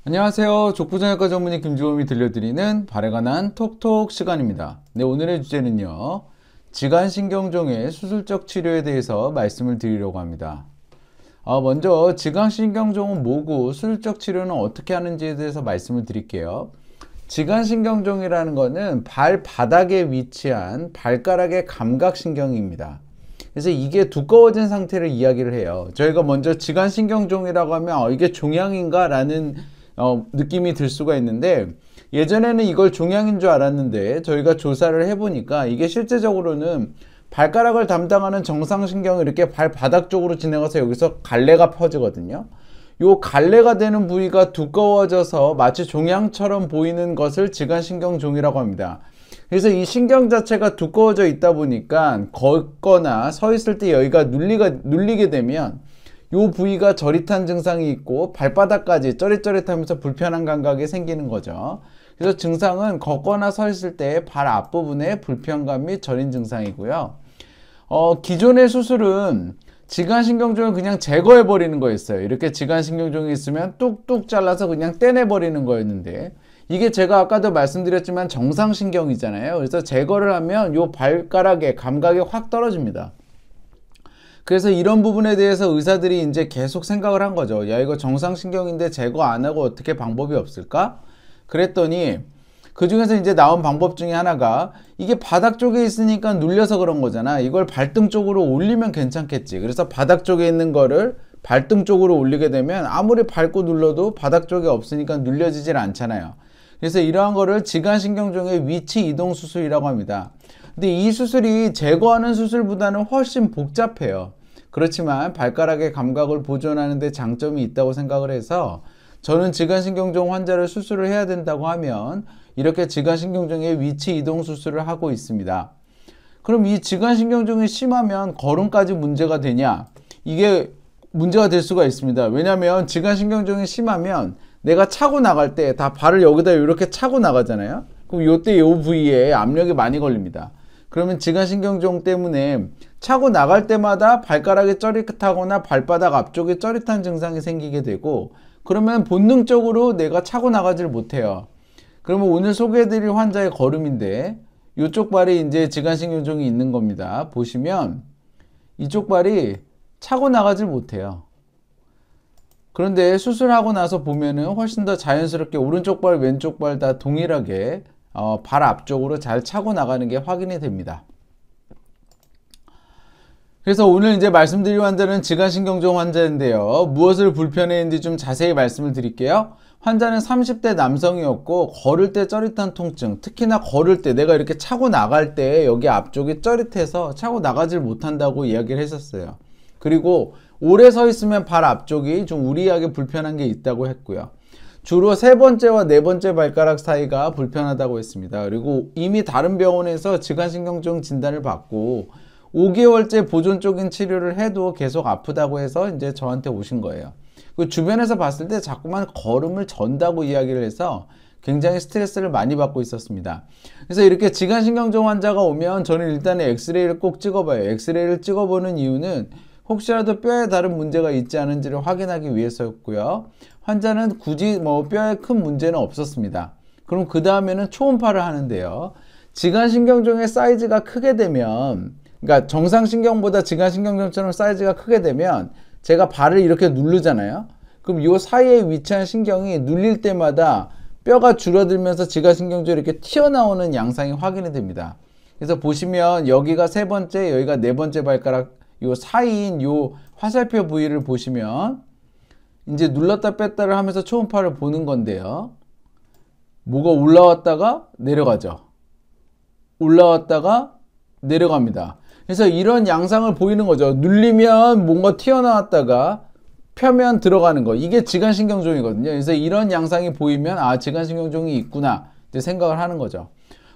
안녕하세요. 족부정형과 전문의 김주범이 들려드리는 발에 관한 톡톡 시간입니다. 네, 오늘의 주제는요, 지간신경종의 수술적 치료에 대해서 말씀을 드리려고 합니다. 먼저 지간신경종은 뭐고 수술적 치료는 어떻게 하는지에 대해서 말씀을 드릴게요. 지간신경종이라는 것은 발바닥에 위치한 발가락의 감각신경입니다. 그래서 이게 두꺼워진 상태를 이야기를 해요. 저희가 먼저 지간신경종이라고 하면 이게 종양인가 라는 느낌이 들 수가 있는데, 예전에는 이걸 종양인 줄 알았는데 저희가 조사를 해보니까 이게 실제적으로는 발가락을 담당하는 정상신경이 이렇게 발바닥 쪽으로 지나가서 여기서 갈래가 퍼지거든요. 요 갈래가 되는 부위가 두꺼워져서 마치 종양처럼 보이는 것을 지간신경종이라고 합니다. 그래서 이 신경 자체가 두꺼워져 있다 보니까 걷거나 서 있을 때 여기가 눌리게 되면 이 부위가 저릿한 증상이 있고 발바닥까지 쩌릿쩌릿하면서 불편한 감각이 생기는 거죠. 그래서 증상은 걷거나 서 있을 때 발 앞부분에 불편감 및 저린 증상이고요. 기존의 수술은 지간신경종을 그냥 제거해 버리는 거였어요. 이렇게 지간신경종이 있으면 뚝뚝 잘라서 그냥 떼내 버리는 거였는데, 이게 제가 아까도 말씀드렸지만 정상신경이잖아요. 그래서 제거를 하면 이 발가락의 감각이 확 떨어집니다. 그래서 이런 부분에 대해서 의사들이 이제 계속 생각을 한 거죠. 야, 이거 정상신경인데 제거 안 하고 어떻게 방법이 없을까? 그랬더니 그 중에서 이제 나온 방법 중에 하나가, 이게 바닥 쪽에 있으니까 눌려서 그런 거잖아. 이걸 발등 쪽으로 올리면 괜찮겠지. 그래서 바닥 쪽에 있는 거를 발등 쪽으로 올리게 되면 아무리 밟고 눌러도 바닥 쪽에 없으니까 눌려지질 않잖아요. 그래서 이러한 거를 지간신경종의 위치 이동 수술이라고 합니다. 근데 이 수술이 제거하는 수술보다는 훨씬 복잡해요. 그렇지만 발가락의 감각을 보존하는 데 장점이 있다고 생각을 해서, 저는 지간신경종 환자를 수술을 해야 된다고 하면 이렇게 지간신경종의 위치 이동 수술을 하고 있습니다. 그럼 이 지간신경종이 심하면 걸음까지 문제가 되냐? 이게 문제가 될 수가 있습니다. 왜냐하면 지간신경종이 심하면 내가 차고 나갈 때 다 발을 여기다 이렇게 차고 나가잖아요. 그럼 요때 요 부위에 압력이 많이 걸립니다. 그러면 지간신경종 때문에 차고 나갈 때마다 발가락이 쩌릿하거나 발바닥 앞쪽에 쩌릿한 증상이 생기게 되고, 그러면 본능적으로 내가 차고 나가지를 못해요. 그러면 오늘 소개해드릴 환자의 걸음인데, 이쪽 발이 이제 지간신경종이 있는 겁니다. 보시면 이쪽 발이 차고 나가질 못해요. 그런데 수술하고 나서 보면은 훨씬 더 자연스럽게 오른쪽 발, 왼쪽 발 다 동일하게 발 앞쪽으로 잘 차고 나가는 게 확인이 됩니다. 그래서 오늘 이제 말씀드릴 환자는 지간신경종 환자인데요. 무엇을 불편해했는지 좀 자세히 말씀을 드릴게요. 환자는 30대 남성이었고, 걸을 때 쩌릿한 통증, 특히나 걸을 때 내가 이렇게 차고 나갈 때 여기 앞쪽이 쩌릿해서 차고 나가질 못한다고 이야기를 했었어요. 그리고 오래 서 있으면 발 앞쪽이 좀 우리하게 불편한 게 있다고 했고요. 주로 세 번째와 네 번째 발가락 사이가 불편하다고 했습니다. 그리고 이미 다른 병원에서 지간신경종 진단을 받고 5개월째 보존적인 치료를 해도 계속 아프다고 해서 이제 저한테 오신 거예요. 그 주변에서 봤을 때 자꾸만 걸음을 전다고 이야기를 해서 굉장히 스트레스를 많이 받고 있었습니다. 그래서 이렇게 지간신경종 환자가 오면 저는 일단 엑스레이를 꼭 찍어봐요. 엑스레이를 찍어보는 이유는 혹시라도 뼈에 다른 문제가 있지 않은지를 확인하기 위해서였고요. 환자는 굳이 뼈에 큰 문제는 없었습니다. 그럼 그 다음에는 초음파를 하는데요. 지간신경종의 사이즈가 크게 되면, 그러니까 정상신경보다 지간신경종처럼 사이즈가 크게 되면 제가 발을 이렇게 누르잖아요. 그럼 이 사이에 위치한 신경이 눌릴 때마다 뼈가 줄어들면서 지간신경종이 이렇게 튀어나오는 양상이 확인이 됩니다. 그래서 보시면 여기가 세 번째, 여기가 네 번째 발가락 요 사이인 요 화살표 부위를 보시면 이제 눌렀다 뺐다를 하면서 초음파를 보는 건데요. 뭐가 올라왔다가 내려가죠. 올라왔다가 내려갑니다. 그래서 이런 양상을 보이는 거죠. 눌리면 뭔가 튀어나왔다가 펴면 들어가는 거. 이게 지간신경종이거든요. 그래서 이런 양상이 보이면 지간신경종이 있구나 이제 생각을 하는 거죠.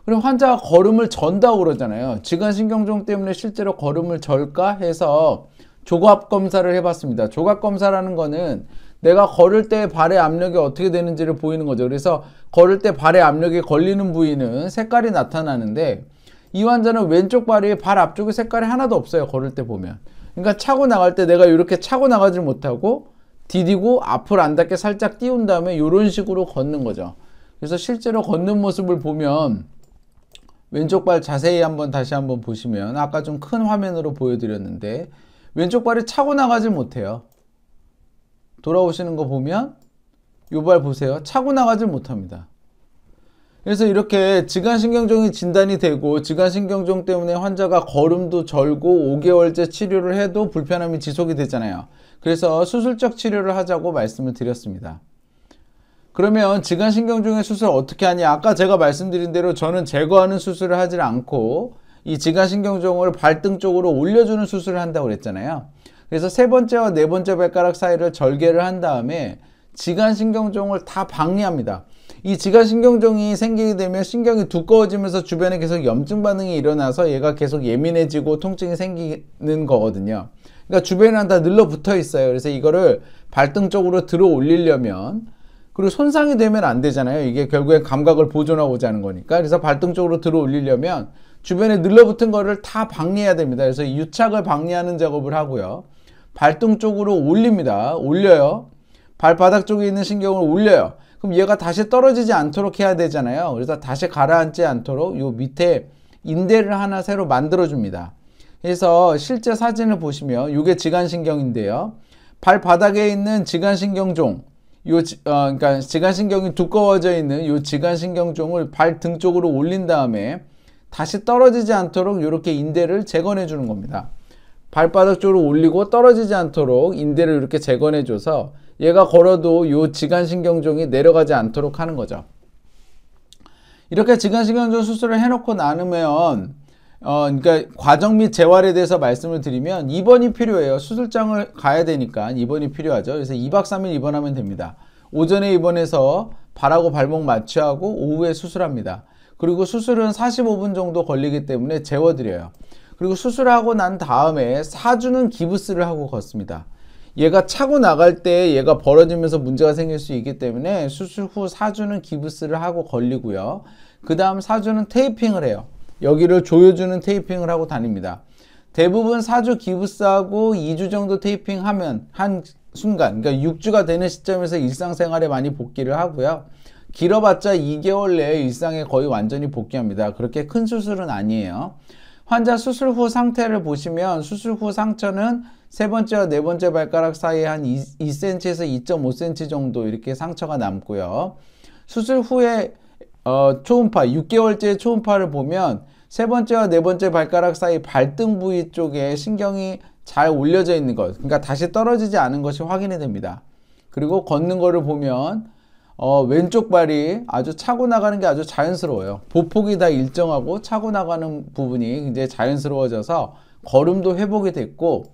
그리고 환자가 걸음을 전다고 그러잖아요. 지간신경종 때문에 실제로 걸음을 절까 해서 조각 검사를 해봤습니다. 조각 검사라는 거는 내가 걸을 때 발의 압력이 어떻게 되는지를 보이는 거죠. 그래서 걸을 때 발의 압력이 걸리는 부위는 색깔이 나타나는데, 이 환자는 왼쪽 발이 발 앞쪽에 색깔이 하나도 없어요. 걸을 때 보면. 그러니까 차고 나갈 때 내가 이렇게 차고 나가질 못하고 디디고 앞을 안 닿게 살짝 띄운 다음에 이런 식으로 걷는 거죠. 그래서 실제로 걷는 모습을 보면 왼쪽 발 자세히 다시 한번 보시면 아까 좀 큰 화면으로 보여드렸는데 왼쪽 발이 차고 나가질 못해요. 돌아오시는 거 보면 이 발 보세요. 차고 나가질 못합니다. 그래서 이렇게 지간신경종이 진단이 되고 지간신경종 때문에 환자가 걸음도 절고 5개월째 치료를 해도 불편함이 지속이 되잖아요. 그래서 수술적 치료를 하자고 말씀을 드렸습니다. 그러면 지간신경종의 수술 어떻게 하냐? 아까 제가 말씀드린 대로 저는 제거하는 수술을 하지 않고 이 지간신경종을 발등 쪽으로 올려주는 수술을 한다고 그랬잖아요. 그래서 세 번째와 네 번째 발가락 사이를 절개를 한 다음에 지간신경종을 다 박리합니다. 이 지간신경종이 생기게 되면 신경이 두꺼워지면서 주변에 계속 염증 반응이 일어나서 얘가 계속 예민해지고 통증이 생기는 거거든요. 그러니까 주변에는 다 늘러붙어 있어요. 그래서 이거를 발등 쪽으로 들어 올리려면, 그리고 손상이 되면 안 되잖아요. 이게 결국엔 감각을 보존하고자 하는 거니까. 그래서 발등 쪽으로 들어 올리려면 주변에 늘러붙은 거를 다 박리해야 됩니다. 그래서 이 유착을 박리하는 작업을 하고요. 발등 쪽으로 올립니다. 올려요. 발바닥 쪽에 있는 신경을 올려요. 그럼 얘가 다시 떨어지지 않도록 해야 되잖아요. 그래서 다시 가라앉지 않도록 요 밑에 인대를 하나 새로 만들어 줍니다. 그래서 실제 사진을 보시면 이게 지간신경인데요. 발바닥에 있는 지간신경종, 그러니까 지간신경이 두꺼워져 있는 요 지간신경종을 발등 쪽으로 올린 다음에 다시 떨어지지 않도록 이렇게 인대를 재건해 주는 겁니다. 발바닥 쪽으로 올리고 떨어지지 않도록 인대를 이렇게 재건해 줘서 얘가 걸어도 요 지간신경종이 내려가지 않도록 하는 거죠. 이렇게 지간신경종 수술을 해놓고 나누면 그러니까 과정 및 재활에 대해서 말씀을 드리면 입원이 필요해요. 수술장을 가야 되니까 입원이 필요하죠. 그래서 2박 3일 입원하면 됩니다. 오전에 입원해서 발하고 발목 마취하고 오후에 수술합니다. 그리고 수술은 45분 정도 걸리기 때문에 재워드려요. 그리고 수술하고 난 다음에 4주는 기부스를 하고 걷습니다. 얘가 차고 나갈 때 얘가 벌어지면서 문제가 생길 수 있기 때문에 수술 후 4주는 기부스를 하고 걸리고요. 그 다음 4주는 테이핑을 해요. 여기를 조여주는 테이핑을 하고 다닙니다. 대부분 4주 기부스하고 2주 정도 테이핑하면 한 순간, 그러니까 6주가 되는 시점에서 일상생활에 많이 복귀를 하고요. 길어봤자 2개월 내에 일상에 거의 완전히 복귀합니다. 그렇게 큰 수술은 아니에요. 환자 수술 후 상태를 보시면 수술 후 상처는 세 번째와 네 번째 발가락 사이에 한 2cm에서 2.5cm 정도 이렇게 상처가 남고요. 수술 후에 초음파, 6개월째 초음파를 보면 세 번째와 네 번째 발가락 사이 발등 부위 쪽에 신경이 잘 올려져 있는 것, 그러니까 다시 떨어지지 않은 것이 확인이 됩니다. 그리고 걷는 거를 보면 왼쪽 발이 아주 차고 나가는 게 아주 자연스러워요. 보폭이 다 일정하고 차고 나가는 부분이 굉장히 자연스러워져서 걸음도 회복이 됐고,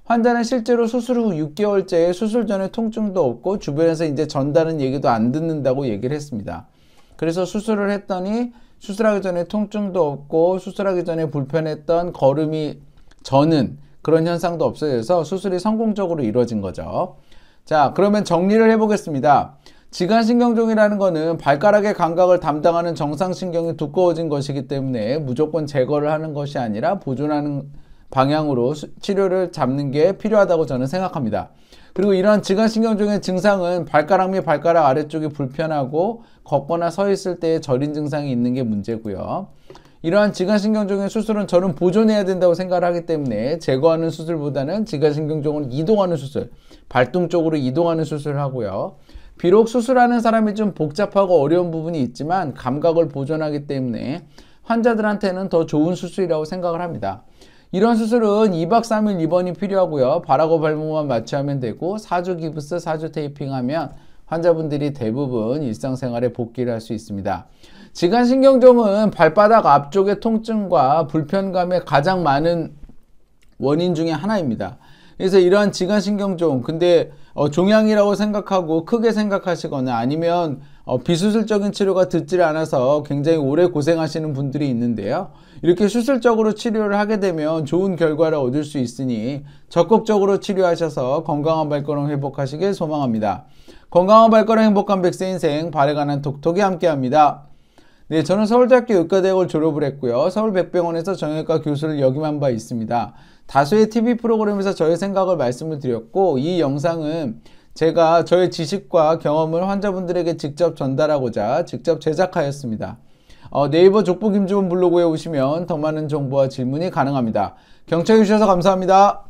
환자는 실제로 수술 후 6개월째에 수술 전에 통증도 없고 주변에서 이제 전다는 얘기도 안 듣는다고 얘기를 했습니다. 그래서 수술을 했더니 수술하기 전에 통증도 없고 수술하기 전에 불편했던 걸음이 저는 그런 현상도 없어져서 수술이 성공적으로 이루어진 거죠. 자, 그러면 정리를 해보겠습니다. 지간신경종이라는 거는 발가락의 감각을 담당하는 정상신경이 두꺼워진 것이기 때문에 무조건 제거를 하는 것이 아니라 보존하는 방향으로 치료를 잡는 게 필요하다고 저는 생각합니다. 그리고 이러한 지간신경종의 증상은 발가락 및 발가락 아래쪽이 불편하고 걷거나 서 있을 때에 저린 증상이 있는 게 문제고요. 이러한 지간신경종의 수술은 저는 보존해야 된다고 생각을 하기 때문에 제거하는 수술보다는 지간신경종을 이동하는 수술, 발등 쪽으로 이동하는 수술을 하고요. 비록 수술하는 사람이 좀 복잡하고 어려운 부분이 있지만 감각을 보존하기 때문에 환자들한테는 더 좋은 수술이라고 생각을 합니다. 이런 수술은 2박 3일 입원이 필요하고요. 발하고 발목만 마취하면 되고 4주 기부스, 4주 테이핑하면 환자분들이 대부분 일상생활에 복귀를 할 수 있습니다. 지간신경종은 발바닥 앞쪽의 통증과 불편감의 가장 많은 원인 중에 하나입니다. 그래서 이러한 지간신경종, 근데 종양이라고 생각하고 크게 생각하시거나 아니면 비수술적인 치료가 듣질 않아서 굉장히 오래 고생하시는 분들이 있는데요. 이렇게 수술적으로 치료를 하게 되면 좋은 결과를 얻을 수 있으니 적극적으로 치료하셔서 건강한 발걸음 회복하시길 소망합니다. 건강한 발걸음 행복한 100세 인생 발에 관한 톡톡이 함께합니다. 네, 저는 서울대학교 의과대학을 졸업을 했고요. 서울백병원에서 정형외과 교수를 역임한 바 있습니다. 다수의 TV 프로그램에서 저의 생각을 말씀을 드렸고 이 영상은 제가 저의 지식과 경험을 환자분들에게 직접 전달하고자 직접 제작하였습니다. 네이버 족보 김주원 블로그에 오시면 더 많은 정보와 질문이 가능합니다. 경청해 주셔서 감사합니다.